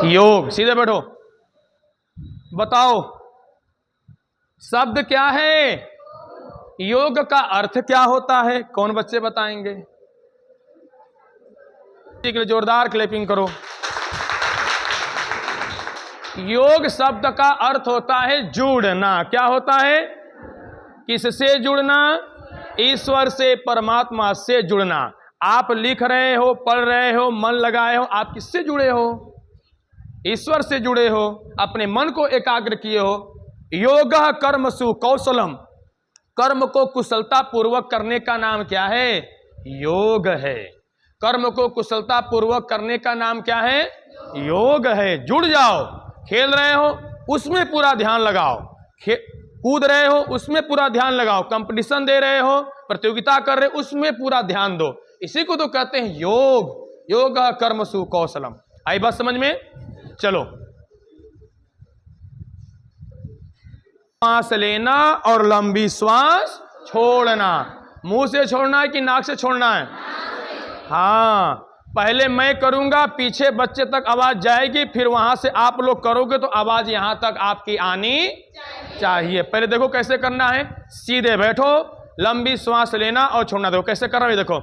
योग। सीधे बैठो, बताओ शब्द क्या है, योग का अर्थ क्या होता है? कौन बच्चे बताएंगे? ठीक है, जोरदार क्लैपिंग करो। योग शब्द का अर्थ होता है जुड़ना। क्या होता है? किससे जुड़ना? ईश्वर से, परमात्मा से जुड़ना। आप लिख रहे हो, पढ़ रहे हो, मन लगाए हो, आप किससे जुड़े हो? ईश्वर से जुड़े हो, अपने मन को एकाग्र किए हो। योगः कर्मसु कौशलम, कर्म को कुशलता पूर्वक करने का नाम क्या है? योग है। कर्म को कुशलता पूर्वक करने का नाम क्या है? योग है। जुड़ जाओ। खेल रहे हो, उसमें पूरा ध्यान लगाओ। कूद रहे हो, उसमें पूरा ध्यान लगाओ। कंपटीशन दे रहे हो, प्रतियोगिता कर रहे हो, उसमें पूरा ध्यान दो। इसी को तो कहते हैं योग। योग कर्मसु कौशलम। आई बात समझ में? चलो, श्वास लेना और लंबी श्वास छोड़ना। मुंह से छोड़ना है कि नाक से छोड़ना है? हाँ, पहले मैं करूंगा, पीछे बच्चे तक आवाज जाएगी, फिर वहां से आप लोग करोगे तो आवाज यहां तक आपकी आनी चाहिए। पहले देखो कैसे करना है। सीधे बैठो, लंबी श्वास लेना और छोड़ना। देखो कैसे कर रहा हूं, देखो।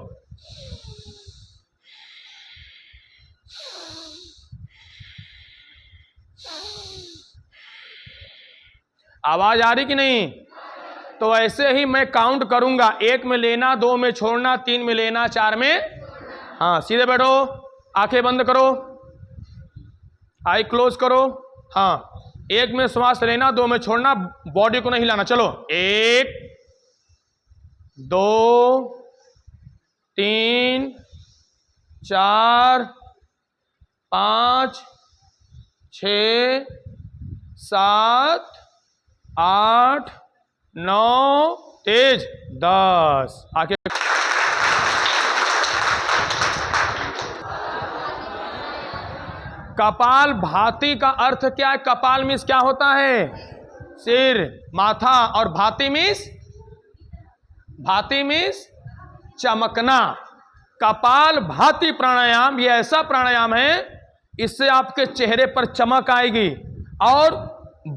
आवाज आ रही कि नहीं? तो ऐसे ही मैं काउंट करूंगा। 1 में लेना, 2 में छोड़ना, 3 में लेना, 4 में। हाँ, सीधे बैठो, आंखें बंद करो, आई क्लोज करो। हाँ, 1 में श्वास लेना, 2 में छोड़ना, बॉडी को नहीं हिलाना। चलो, 1 2 3 4 5 6 7 8 9 तेज 10। आके कपाल भाती का अर्थ क्या है? कपाल मीन्स क्या होता है? सिर, माथा। और भाती मीन्स चमकना। कपाल भाती प्राणायाम ये ऐसा प्राणायाम है, इससे आपके चेहरे पर चमक आएगी और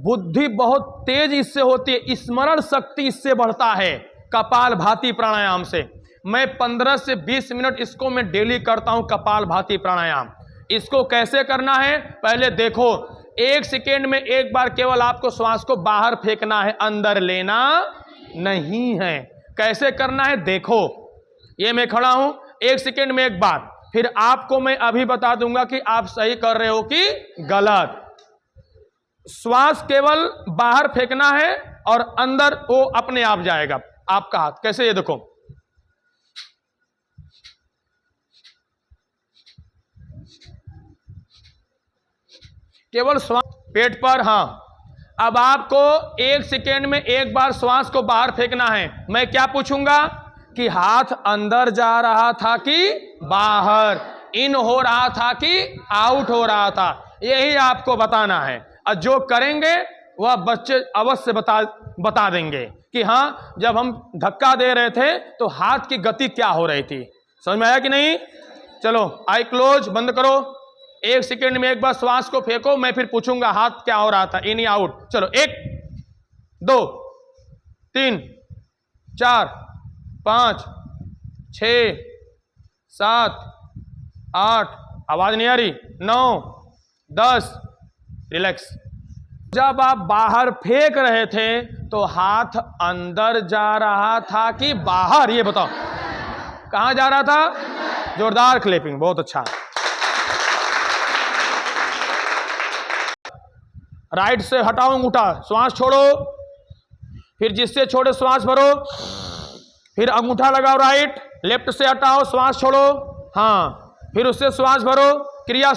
बुद्धि बहुत तेज इससे होती है, स्मरण शक्ति इससे बढ़ता है कपाल भाती प्राणायाम से। मैं 15 से 20 मिनट इसको मैं डेली करता हूं, कपाल भाती प्राणायाम। इसको कैसे करना है पहले देखो। 1 सेकेंड में एक बार केवल आपको श्वास को बाहर फेंकना है, अंदर लेना नहीं है। कैसे करना है देखो। ये मैं खड़ा हूं, 1 सेकेंड में एक बार, फिर आपको मैं अभी बता दूंगा कि आप सही कर रहे हो कि गलत। श्वास केवल बाहर फेंकना है और अंदर वो अपने आप जाएगा आपका हाथ। कैसे? ये देखो, केवल श्वास पेट पर। हाँ, अब आपको 1 सेकेंड में एक बार श्वास को बाहर फेंकना है। मैं क्या पूछूंगा कि हाथ अंदर जा रहा था कि बाहर, इन हो रहा था कि आउट हो रहा था, यही आपको बताना है। और जो करेंगे वह बच्चे अवश्य बता देंगे कि हाँ, जब हम धक्का दे रहे थे तो हाथ की गति क्या हो रही थी। समझ में आया कि नहीं? चलो, आई क्लोज, बंद करो। 1 सेकेंड में एक बार श्वास को फेंको, मैं फिर पूछूंगा हाथ क्या हो रहा था, इन या आउट। चलो, 1 2 3 4 5 6 7 8, आवाज नहीं आ रही, 9 10। रिलैक्स। जब आप बाहर फेंक रहे थे तो हाथ अंदर जा रहा था कि बाहर? ये बताओ, कहां जा रहा था? जोरदार क्लैपिंग, बहुत अच्छा। राइट से हटाओ अंगूठा, श्वास छोड़ो, फिर जिससे छोड़े श्वास भरो, फिर अंगूठा लगाओ राइट, लेफ्ट से हटाओ, श्वास छोड़ो। हाँ, फिर उससे श्वास भरो। क्रिया